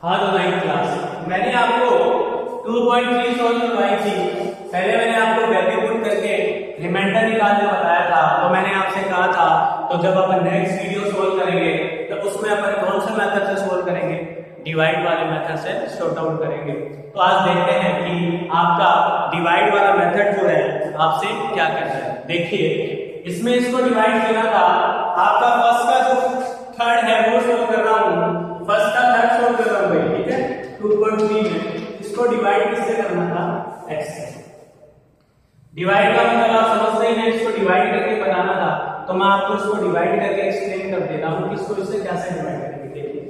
हाँ तो ninth class मैंने आपको 2.3 सॉल्व करवाई थी। पहले मैंने आपको वैल्यू पुट करके रिमाइंडर निकालना बताया था। तो मैंने आपसे कहा था तो जब अपन नेक्स्ट वीडियो सॉल्व करेंगे तो उसमें अपन कौन सा मेथड से सॉल्व करेंगे, डिवाइड वाले मेथड से सॉर्ट आउट करेंगे। तो आज देखते हैं कि आपका डिवाइड वाला मेथड जो है आपसे क्या करना है। देखिए इसमें इसको डिवाइड करना था, आपका फर्स्ट का जो थर्ड है वो सॉल्व कर रहा हूँ, फर्स्ट का थर्ड सॉल्व कर रहा हूँ भाई, ठीक है। 2.3 में इसको डिवाइड किससे करना था, x से। डिवाइड का मतलब आप समझते ही हैं, इसको डिवाइड करके बनाना था। तो मैं आपको इसको डिवाइड करके एक्सप्लेन कर देता हूँ कि इसको इससे कैसे डिवाइड करेंगे। देखिए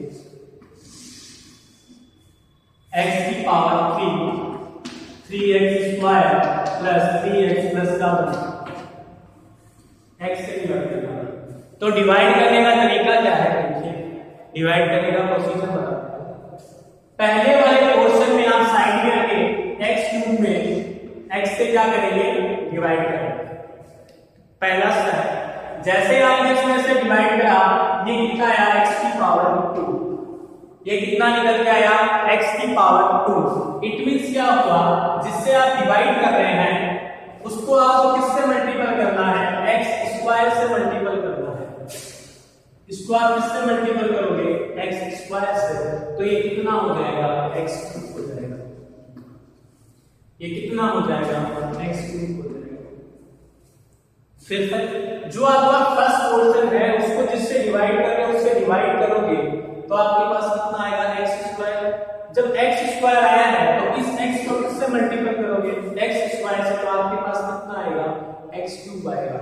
x की power 3x square plus 3x plus का 1 x से डिवाइड करना। तो डिवाइड करने का तरीका क्या है, देखिए डिवाइड करने का प्रोसीजर बताते हैं। पहले वाले क्वेश्चन में आप साइड में आके x क्यूब में x से क्या करेंगे, डिवाइड करेंगे। पहला स्टेप, जैसे आपने इसमें से डिवाइड करा, ये कितना आया x की पावर 2, ये कितना निकल के आया x की पावर 2। इट मींस क्या हुआ, जिससे आप डिवाइड कर रहे हैं उसको आपको किससे मल्टीपल करना है, x स्क्वायर से मल्टीपल करना है। इसको आप किससे मल्टीपल करोगे, x स्क्वायर से। तो ये कितना हो जाएगा, x क्यूब हो जाएगा। ये कितना हो जाएगा, x क्यूब हो जाएगा। फिर जो आपका फर्स्ट पोर्शन है उसको जिससे डिवाइड कर रहे हो उससे डिवाइड करोगे तो आपके पास कितना आएगा, x स्क्वायर। जब x स्क्वायर आया है तो इस x को किससे मल्टीपल करोगे, x स्क्वायर से। तो आपके पास कितना आएगा, x क्यूब आएगा।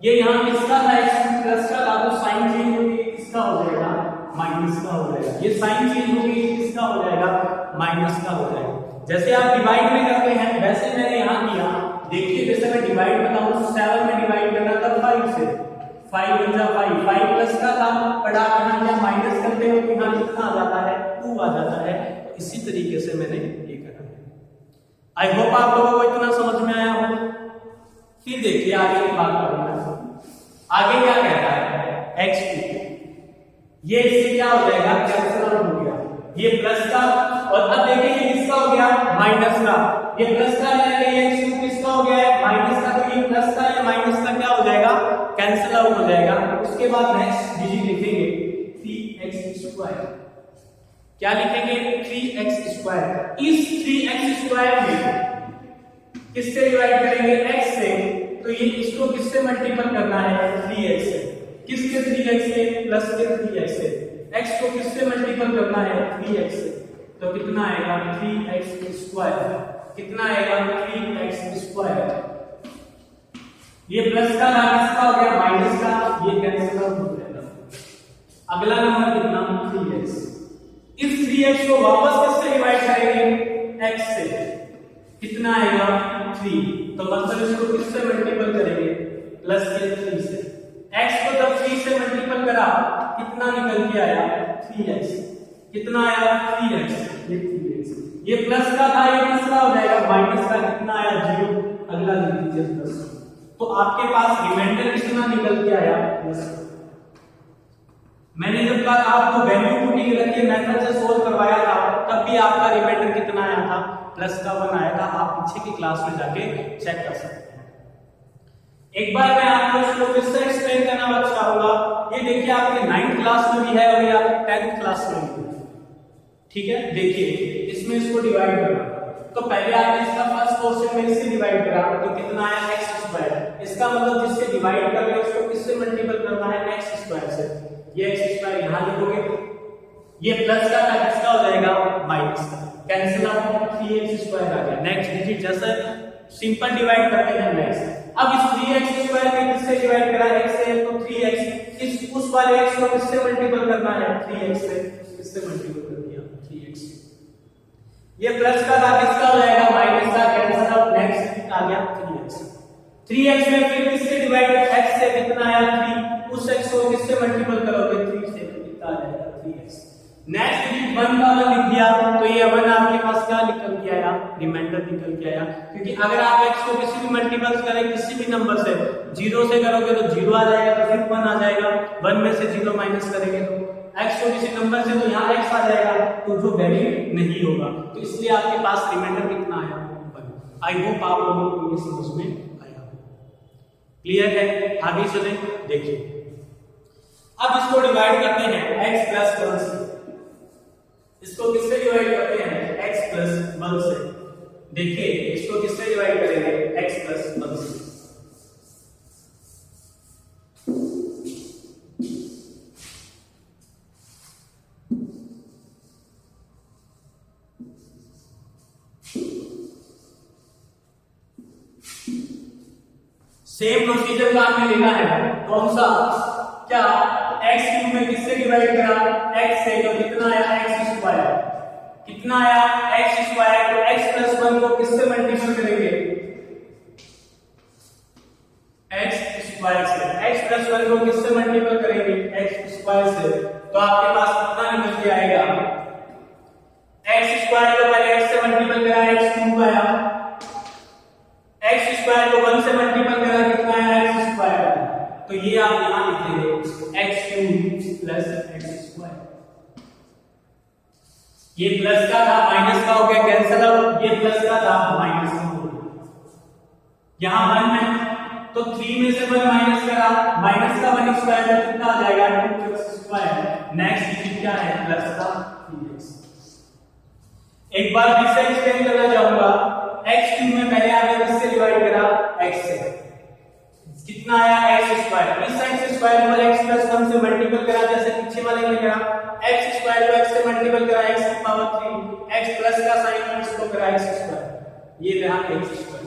ये यहाँ किसका था, x क्यूब प्लस का था, तो साइन चेंज होगी, किसका हो जाएगा, माइनस का हो जाएगा। ये साइन चेंज होगी, किसका हो जाएगा, माइनस का हो जाएगा। जैसे आप डिवाइड में करते हैं वैसे मैंने यहाँ किया। देखिए जैसे मैं डिवाइड बताऊं 7 में डिवाइड करना था 5 से, 5 × 5, 5 प्लस का था, बड़ा यहाँ क्या माइनस करते हो यहाँ कितना आ जाता है, 2 आ जाता है। तो इसी तरीके से मैंने ये करा। आई होप आप लोगों को इतना समझ में आया हो। फिर देखिए आगे की बात करें, आगे क्या कहता है, x क्यूब, ये इससे क्या हो जाएगा, कैंसिल आउट हो गया, ये प्लस का। और अब देखिए ये किसका हो गया, माइनस का। ये प्लस का है, ये x क्यूब किसका हो गया है, माइनस का। तो ये प्लस का या माइनस का क्या हो जाएगा, कैंसिल आउट हो जाएगा। उसके बाद नेक्स्ट डिजिट लिखेंगे 3x स्क्वायर। क्या लिखेंगे, 3x स्क्वायर। इस 3x स्क्वायर में किससे डिवाइड करेंगे, x से। तो ये इसको किससे मल्टीपल करना है, 3x से। किसके 3x से, प्लस के 3x से। x को किससे मल्टीपल करना है, 3x से। तो कितना आएगा, 3x स्क्वायर। कितना आएगा, 3x स्क्वायर। ये प्लस का था, किसका हो गया, माइनस का। ये कैंसिल आउट हो जाएगा। अगला नंबर कितना, 3x। इस 3x को वापस किससे डिवाइड करेंगे, x से। कितना आएगा, 3। तो मतलब इसको किससे मल्टीपल करेंगे, प्लस के 3 से। x को जब 3 से मल्टीपल करा कितना निकल के आया, 3x। कितना आया, 3x। ये 3x, ये प्लस का था, ये किसका हो जाएगा, माइनस का। कितना आया, 0। अगला लिख दीजिए प्लस। तो आपके पास रिमाइंडर कितना निकल के आया, प्लस। मैंने जब तक आपको वैल्यू पुटिंग करके मेथड से सोल्व करवाया था तब भी आपका रिमाइंडर कितना आया था, प्लस का 1 आया था। आप पीछे की क्लास में जाके चेक कर सकते हैं। एक बार मैं आपको इसको फिर से एक्सप्लेन करना चाहूंगा। ये देखिए आपके 9th क्लास में भी है और ये आपके 10th क्लास में भी है, ठीक है। देखिए इसमें इसको डिवाइड करना, तो पहले आपने इसका फर्स्ट पोर्शन में इससे डिवाइड करा तो कितना आया, x स्क्वायर। इसका मतलब जिससे डिवाइड कर रहे हो उसको किससे मल्टीपल करना है, x स्क्वायर से। ये x स्क्वायर यहां लिखोगे, ये प्लस का था, किसका हो जाएगा, माइनस का। कैंसिल आउट, 3x स्क्वायर आ गया। नेक्स्ट डिजिट जैसे सिंपल डिवाइड करते हैं नेक्स्ट। अब इस 3x स्क्वायर में किससे डिवाइड करा, x से। तो 3x इस उस वाले x को किससे मल्टीपल करना है, 3x से। किससे मल्टीपल कर दिया, 3x। ये प्लस का था, किसका हो जाएगा, माइनस का। कैंसिल आउट, नेक्स्ट आ गया 3x। 3x में फिर किससे डिवाइड, x से। कितना आया, 3। उस x को किससे मल्टीपल करोगे, 3 से। कितना आ जाएगा, 3x। नेक्स्ट डिजिट 1 का 1 लिख दिया तो ये 1 आपके पास क्या निकल के आया, रिमाइंडर निकल के आया। क्योंकि अगर आप x को किसी भी मल्टीपल करें किसी भी नंबर से, 0 से करोगे तो 0 आ जाएगा, तो फिर 1 आ जाएगा। 1 में से 0 माइनस करेंगे तो x छोटी सी नंबर से तो यहाँ x आ जाएगा, तो जो वैल्यू नहीं होगा, तो इसलिए आपके पास रिमाइंडर कितना आया 1। आई होप आप लोगों को ये समझ में आया। क्लियर है? आगे चले देखिए। अब इसको डिवाइड करते हैं x प्लस 1 से। इसको किससे डिवाइड करते हैं? x प्लस 1 से। देखिए इसको किससे डिवाइड करेंगे? x प्लस 1 से। सेम प्रोसीजर का हमें लेना है। कौन सा? क्या x क्यूब में किससे डिवाइड करा? x से, तो कितना आया? x square. कितना आया? x square. तो x प्लस 1 को किससे मल्टीपल करेंगे? x स्क्वायर से। x प्लस 1 को किससे मल्टीपल करेंगे? x स्क्वायर से। तो आपके पास कितना निकल के आएगा? x स्क्वायर को पहले x से मल्टीपल करा, x क्यूब आया। x स्क्वायर को 1 से मल्टीपल करा, कितना आया? x square. तो ये आप यहां लिख देंगे x cube plus x square. ये प्लस का था, माइनस का हो गया, कैंसिल आउट। ये प्लस का था, माइनस का हो गया। यहां 1 है तो 3 में से 1 माइनस करा, माइनस का 1 स्क्वायर तो कितना आ जाएगा? 2x square. नेक्स्ट डिजिट क्या है? प्लस का 3x। एक बार फिर से एक्सप्लेन करना चाहूंगा। x क्यूब में पहले आपने किससे डिवाइड करा? x से। कितना आया? x square. इस x स्क्वायर को x प्लस 1 से मल्टीपल करा, जैसे पीछे वाले में करा। x स्क्वायर को x से मल्टीपल करा, x की पावर 3। x प्लस का साइन इसको करा x स्क्वायर। ये रहा x स्क्वायर।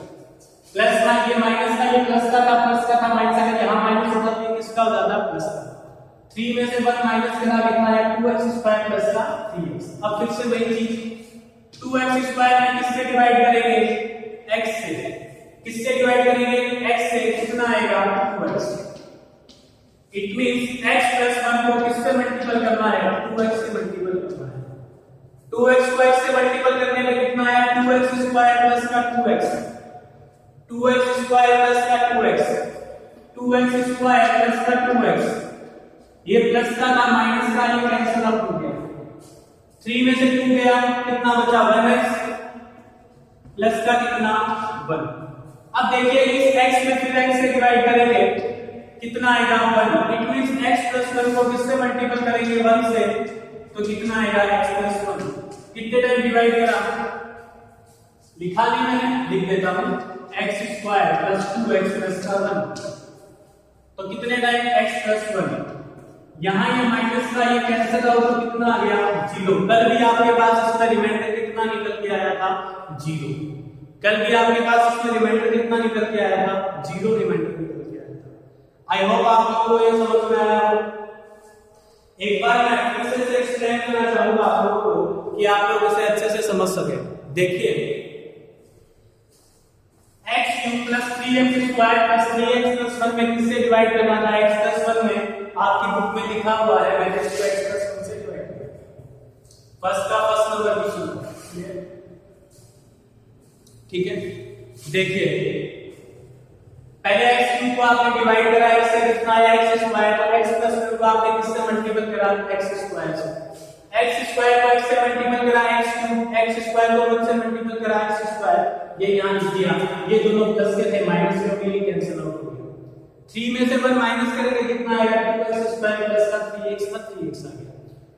प्लस का, ये माइनस का, ये प्लस का था, प्लस का था, माइनस का, यहां माइनस होता है, किसका हो जाता? प्लस का। 3 में से 1 माइनस करा, कितना आया? 2x स्क्वायर प्लस का 3x। अब फिर से वही चीज, 2x स्क्वायर में किससे डिवाइड करेंगे? x से। किससे डिवाइड करेंगे? x से। कितना आएगा? 2x। It means x plus 1 को किससे मल्टीपल करना है? 2x से मल्टीपल करना है। 2x को x से मल्टीपल करने में कितना आया? 2x स्क्वायर प्लस का 2x। 2x स्क्वायर प्लस का 2x। 2x स्क्वायर प्लस का 2x। ये प्लस का था, माइनस का, ये कैंसिल आउट हो गया। 3 में से 2 गया, कितना बचा? 1x प्लस का कितना? 1। अब देखिए इस x में फिर x से डिवाइड करेंगे, कितना आएगा? 1। इट मींस x प्लस 1 को किससे मल्टीपल करेंगे? 1 से। तो कितना आएगा? x plus 1। कितने टाइम डिवाइड करा? लिखा नहीं मैंने, लिख देता हूं। x square plus 2x plus 1। तो कितने टाइम? x plus 1। यहां ये माइनस का, ये कैंसिल आउट, तो कितना आ गया? 0। कल भी आपके पास इसका रिमाइंडर कितना निकल के आया था? 0। कल भी आपके पास इसमें रिमाइंडर कितना निकल के आया था? 0 रिमाइंडर निकल के आया था। आई होप आप लोगों को ये समझ में आया हो। एक बार मैं फिर से एक्सप्लेन करना चाहूंगा आप लोगों को कि आप लोग इसे अच्छे से समझ सके। देखिए x cube plus 3x square plus 3x plus 1 में किससे डिवाइड करना था? x प्लस 1 में आपकी बुक में लिखा हुआ है, मैंने इसको x प्लस 1 से डिवाइड किया। फर्स्ट का फर्स्ट नंबर क्वेश्चन, ठीक है। देखिए पहले x क्यूब को आपने डिवाइड करा, x से कितना आया? x square. तो x प्लस 1 को आपने किससे मल्टीपल करा? x स्क्वायर से। x स्क्वायर को x से मल्टीपल करा, x क्यूब। x स्क्वायर को 1 से मल्टीपल करा, x स्क्वायर। ये यहां लिख दिया। ये दोनों प्लस के थे, माइनस के लिए कैंसिल आउट हो गया। 3 में से 1 माइनस करेंगे, कितना आएगा? 2x स्क्वायर प्लस का 3x का 3x आ गया।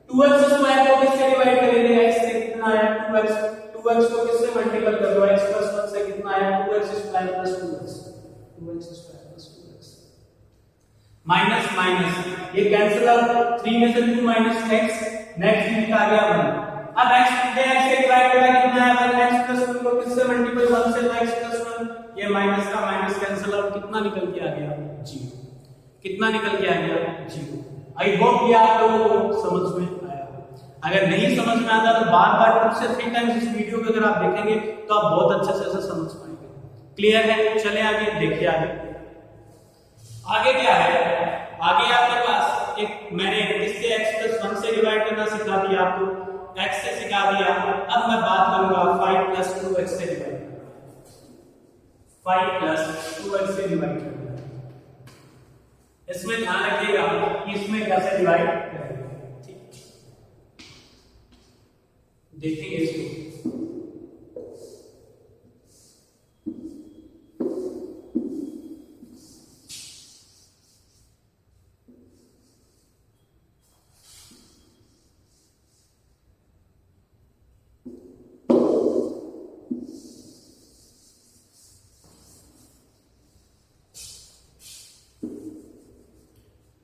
2x स्क्वायर को किससे डिवाइड करेंगे? x से। कितना आया? 2x। 2x को किससे मल्टीपल कर दो? x प्लस 1 से। कितना आया? 2x square plus 2x। 2x square plus 2x। Minus minus, ये कैंसिल आउट। 3 में से 2 माइनस x, नेक्स्ट डिजिट आ गया 1। अब x से डिवाइड करा, कितना आया? 1। x प्लस 1 को किससे मल्टीपल? 1 से। तो x प्लस 1, ये माइनस का माइनस कैंसिल आउट, कितना निकल के आ गया? 0। कितना निकल के आ गया? 0। आई होप ये आप लोगों को समझ में आया। अगर नहीं समझ में आता तो बार बार 2 से 3 टाइम्स इस वीडियो को अगर आप देखेंगे तो आप बहुत अच्छे से समझ पाएंगे। क्लियर है? चले आगे देखिए। आगे क्या है? आगे आपके पास एक मैंने इससे x प्लस 1 से डिवाइड करना सिखा दिया आपको, x से सिखा दिया। अब मैं बात करूंगा 5 प्लस 2x से डिवाइड करना। 5 प्लस 2x से डिवाइड करना। इसमें ध्यान रखिएगा कि इसमें कैसे डिवाइड करेंगे। ठीक, देखेंगे इसको।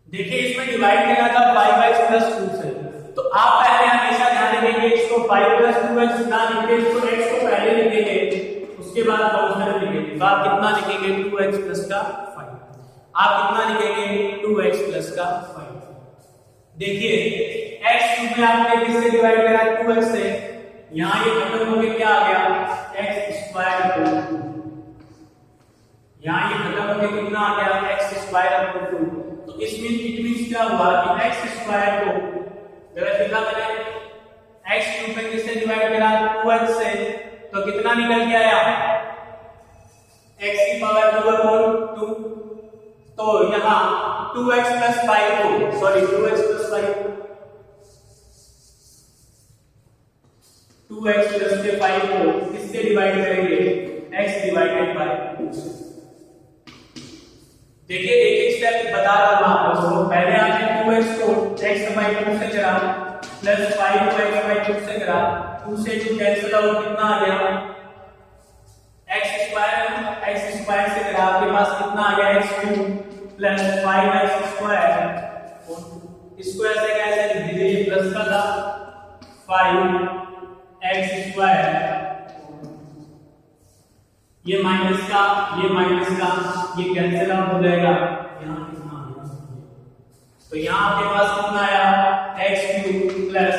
देखिए इसमें डिवाइड किया था 5x प्लस 2 से, तो आप पहले हमेशा ध्यान रखेंगे इसको 5 प्लस 2x ना लिखे, इसको x को पहले लिखेंगे उसके बाद काउंटर लिखेंगे, तो आप कितना लिखेंगे 2x प्लस का 5, आप कितना लिखेंगे 2x प्लस का 5। देखिए x क्यूब में आपने किससे डिवाइड करा 2x से, यहां ये खत्म होके क्या आ गया x स्क्वायर, यहां ये खत्म होके कितना आ गया x स्क्वायर अपॉन 2। तो इसमें इट मींस क्या हुआ कि x स्क्वायर को अगर कितना मैंने x क्यूब में किससे डिवाइड करा 2x से, तो कितना निकल के आया x की पावर 2 अपॉन 2। तो यहां 2x प्लस 5 को sorry 2x plus 5 2x plus के 5 को किससे डिवाइड करेंगे x डिवाइडेड बाय 2 से। देखिए एक एक स्टेप बता रहा हूं आपको, पहले आपने 2x को x बाय 2 से करा प्लस 5 को x बाय 2 से करा, 2 से 2 कैंसिल आउट कितना आ गया x स्क्वायर से करा, आपके पास कितना आ गया x cube plus 5x square, इसको ऐसे कैसे लिख दीजिए प्लस का था 5x स्क्वायर, ये माइनस का ये कैंसिल आउट हो जाएगा, यहां कितना आ गया, तो यहां आपके पास कितना आया x cube plus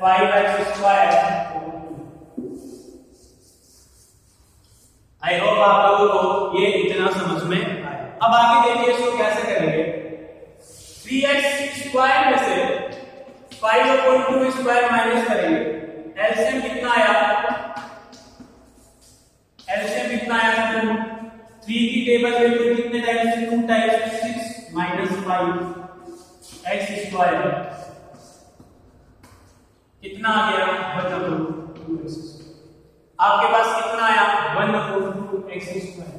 5x square. I hope आप लोगों को ये इतना समझ में आया। अब आगे देखिए इसको कैसे करेंगे, 3x स्क्वायर में से 5/2 स्क्वायर माइनस करेंगे, एलसीएम कितना आया, एलसीएम कितना आया 2, 3 की टेबल वैल्यू कितने times 2 times 6 minus 5 x square कितना आ गया 1/2x, आपके पास कितना आया 1/2x स्क्वायर।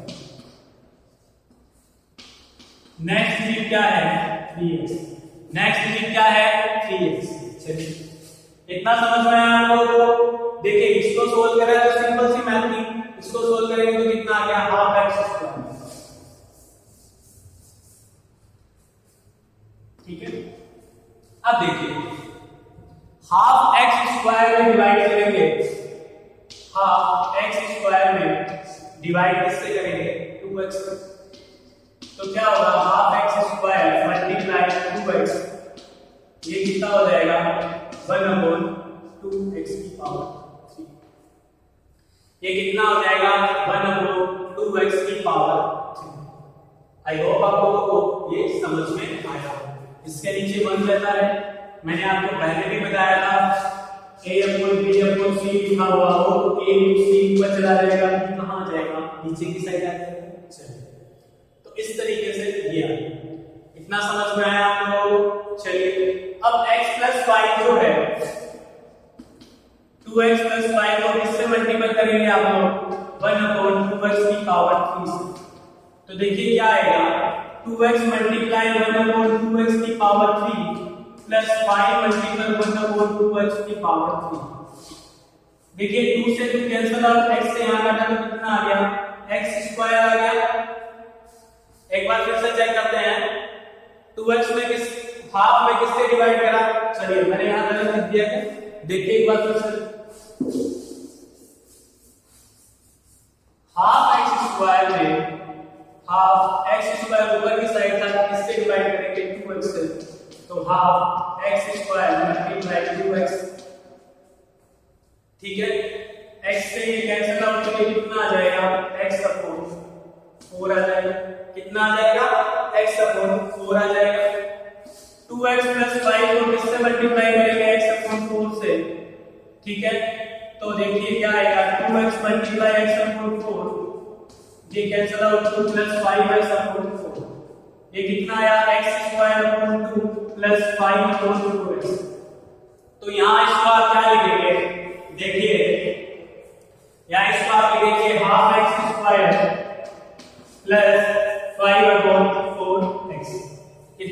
नेक्स्ट डिजिट क्या है 3x, नेक्स्ट डिजिट क्या है 3x। चलिए इतना समझ में आया आप लोगों को। देखिए इसको सोल्व करें तो सिंपल सी मैथ थी, इसको सोल्व करेंगे तो कितना आ गया हाफ x स्क्वायर, ठीक है। अब देखिए हाफ x स्क्वायर में डिवाइड करेंगे, हाफ x स्क्वायर में डिवाइड किससे करेंगे 2x, तो क्या होगा half x square multiply 2x, ये कितना हो जाएगा 1/2x की पावर 3, ये कितना हो जाएगा 1/2x की पावर 3। आई होप आप लोगों को ये समझ में आया। इसके नीचे 1 रहता है, मैंने आपको पहले भी बताया था a/b/c लिखा हुआ हो तो a c ऊपर चला जाएगा, कहां जाएगा नीचे की साइड आ जाएगा। चलिए तो इस तरीके से ये आ इतना समझ में आया आप लोगों को। चलिए अब x प्लस 5 जो है 2x प्लस 5 को किससे मल्टीपल करेंगे आप लोग 1/2x की पावर 3 से, तो देखिए क्या आएगा 2x मल्टीप्लाई 1/2x की पावर 3 प्लस 5 मल्टीपल 1/2x की पावर 3। देखिए 2 से 2 कैंसिल आउट, x से यहां काटा तो कितना आ गया x स्क्वायर आ गया। एक बार फिर से चेक करते हैं 2x में किस हाफ में किससे डिवाइड करा, चलिए मैंने यहां गलत लिख दिया है, देखिए एक बार फिर से हाफ x स्क्वायर में हाफ x स्क्वायर ऊपर की साइड था, किससे डिवाइड करेंगे 2x से, तो half x square multiply 2x, ठीक है। x से ये कैंसिल आउट करके कितना आ जाएगा x अपॉन 4 आ जाएगा, कितना आ जाएगा x अपॉन 4 आ जाएगा। 2x प्लस 5 को किससे मल्टीप्लाई करेंगे x अपॉन 4 से, ठीक है। तो देखिए क्या आएगा 2x मल्टीप्लाई x अपॉन 4, ये cancel out 2 plus 5x upon 4, ये कितना आया x square upon 2 plus 5 upon 2x। तो यहां इसको आप क्या लिखेंगे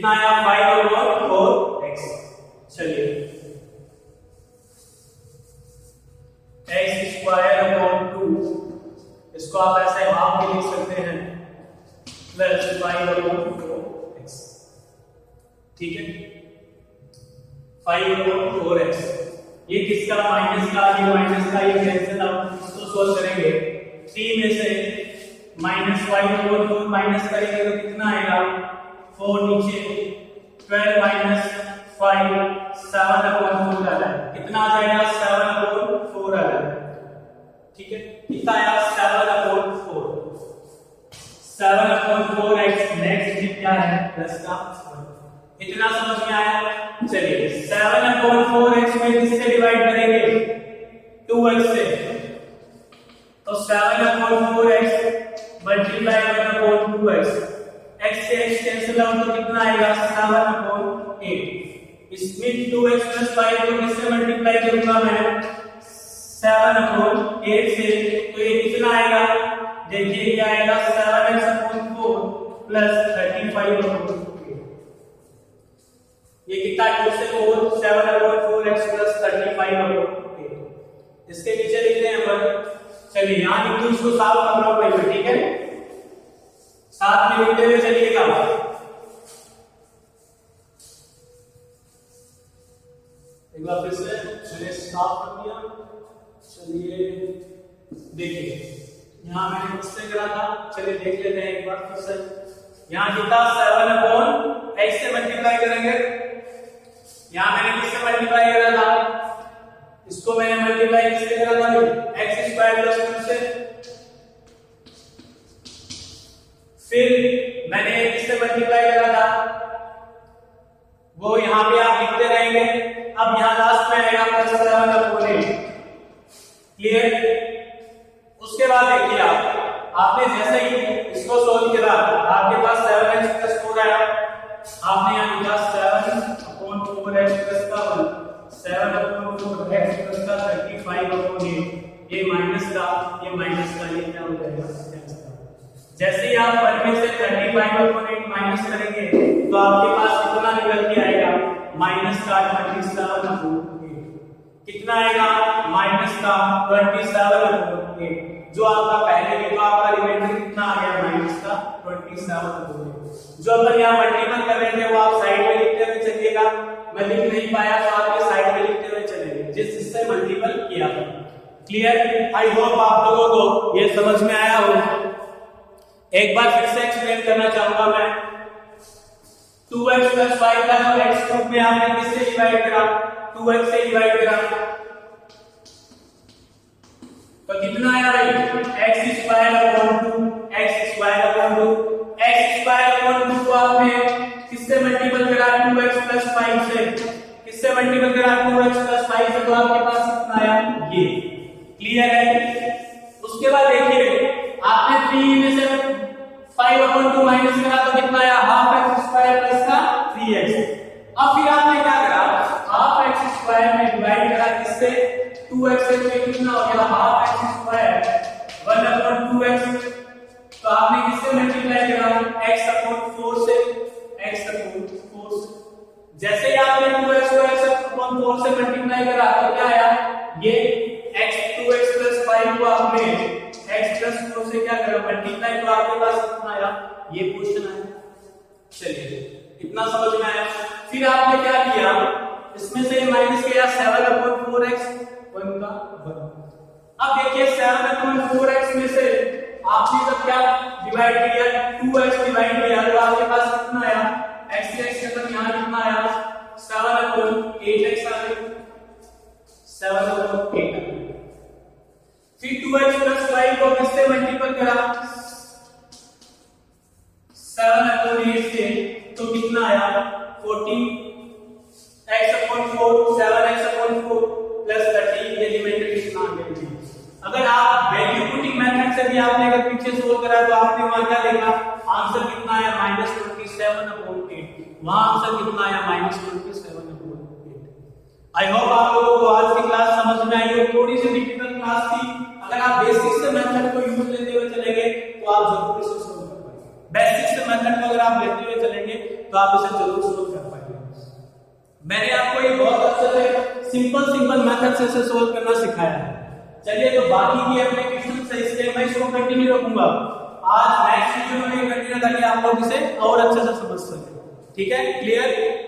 कितना आया 5/4x। चलिए x²/2 इसको आप ऐसे हाफ में लिख सकते हैं प्लस 5/4x। ठीक है 5/4x। ये किसका माइनस का, ये माइनस का, ये कैंसिल आउट। इसको सोल्व करेंगे 3 में से -5/4 माइनस करेंगे तो कितना आएगा 4 नीचे 12 माइनस 5 7/4 आ जाएगा। कितना आ जाएगा 7/4 आ जाएगा। ठीक है कितना आया 7/4 7/4x। नेक्स्ट डिजिट क्या है प्लस का 1। इतना समझ में आया। चलिए 7/4x में किससे डिवाइड करेंगे 2x से। तो 7/4x मल्टीप्लाई 1/2x। x से x कैंसिल आउट तो कितना आएगा 7/8। इसमें 2x + 5 को किससे मल्टीप्लाई करूंगा मैं 7/8 से। तो ये कितना आएगा देखिए ये आएगा 7x/4 + 35/8। ये कितना 2 से 4 7/4x + 35/8। इसके नीचे लिखते हैं अपन। चलिए यहां लिख दूं इसको साफ कर रहा हूं पहले। ठीक है साथ में लिखते हुए चलिएगा। एक बार फिर से चलिए साफ कर दिया। चलिए देखिए यहां मैंने किससे करा था, चलिए देख लेते हैं एक बार फिर से। यहां कितना 7/x से मल्टीप्लाई करेंगे। यहां मैंने किससे मल्टीप्लाई करा था, इसको मैंने मल्टीप्लाई किससे करा था x² + 2 से। फिर मैंने किससे मल्टीप्लाई करा था वो यहां पे आप लिखते रहेंगे। अब यहां लास्ट में आएगा +7/8। क्लियर। उसके बाद देखिए आपने जैसे ही इसको सोल्व किया आपके पास 7x + 4 आया। आपने यहां लिखा 7/4x + 1 7/4x + 35/8। ये माइनस का ये क्या हो जाएगा जैसे ही आप 1 में से 35/8 माइनस करेंगे तो आपके पास कितना निकल के आएगा माइनस का 27/8। कितना आएगा माइनस का 27/8। जो आपका पहले भी तो आपका रिमाइंडर कितना आ गया माइनस का 27/8। जो अपन यहाँ मल्टीपल कर रहे थे वो आप साइड में लिखते हुए चलिएगा। मैं लिख नहीं पाया तो आप ये साइड में लिखते हुए चलेंगे जिससे मल्टीपल किया। क्लियर। आई होप आप लोगों को ये समझ में आया हो। एक बार फिर से एक्सप्लेन करना चाहूंगा मैं। 2x + 5 था तो x³ में आपने किससे डिवाइड करा 2x से डिवाइड करा तो कितना आया भाई x²/2 x²/2 x²/2 को आपने किससे मल्टीपल करा 2x + 5 से। किससे मल्टीपल करा 2x + 5 से तो आपके पास कितना आया ये। क्लियर है। उसके बाद देखिए आपने 3 में से 5/2 माइनस करा तो कितना आया 12x² + 3x। अब फिर आपने क्या करा 12x² में डिवाइड करा किससे 2x से। तो कितना हो गया 12x² 1/2x। तो आपने किससे मल्टीप्लाई करा x/4 से x/4 से। जैसे ही आपने 2x को x/4 से मल्टीप्लाई करा तो क्या आया ये x2x + 5 को आपने x + 4 से क्या करा मल्टीप्लाई तो आपके पास कितना आया ये क्वेश्चन आया। चलिए इतना समझ में आया। फिर आपने क्या किया इसमें से माइनस किया 7/4x 1 का 1। अब देखिए 7/4x में से आपने जब क्या डिवाइड किया 2x डिवाइड किया तो आपके पास कितना आया x से x मतलब यहां कितना आया 7/8x आ गया 7/8। फिर 2x + 5 को किससे मल्टीपल करा 7/8 से तो कितना आया 14 x/4 7x/4 + 30। ये लिमिटेड कितना आ गया। अगर आप वैल्यू पुटिंग मेथड से भी आपने अगर पीछे सोल्व करा तो आपने वहां क्या देखा आंसर कितना आया -27/8। वहां आंसर कितना आया -27/8। आई होप आप लोगों को आज की क्लास समझ में आई हो। थोड़ी सी डिफिकल्ट क्लास थी। अगर आप बेसिक से मेथड को यूज लेते हुए चलेंगे तो आप जरूर इसे सोल्व कर पाएंगे। बेसिक से मेथड को अगर आप लेते हुए चलेंगे तो आप इसे जरूर सोल्व कर पाएंगे। मैंने आपको एक बहुत अच्छे से सिंपल मेथड से इसे सोल्व करना सिखाया है। चलिए, तो बाकी की एप्लीकेशन से इसके मैं इसको कंटिन्यू रखूंगा। आज नेक्स्ट वीडियो में कंटिन्यू करके आप लोग इसे और अच्छे से समझ सकें। ठीक है, क्लियर?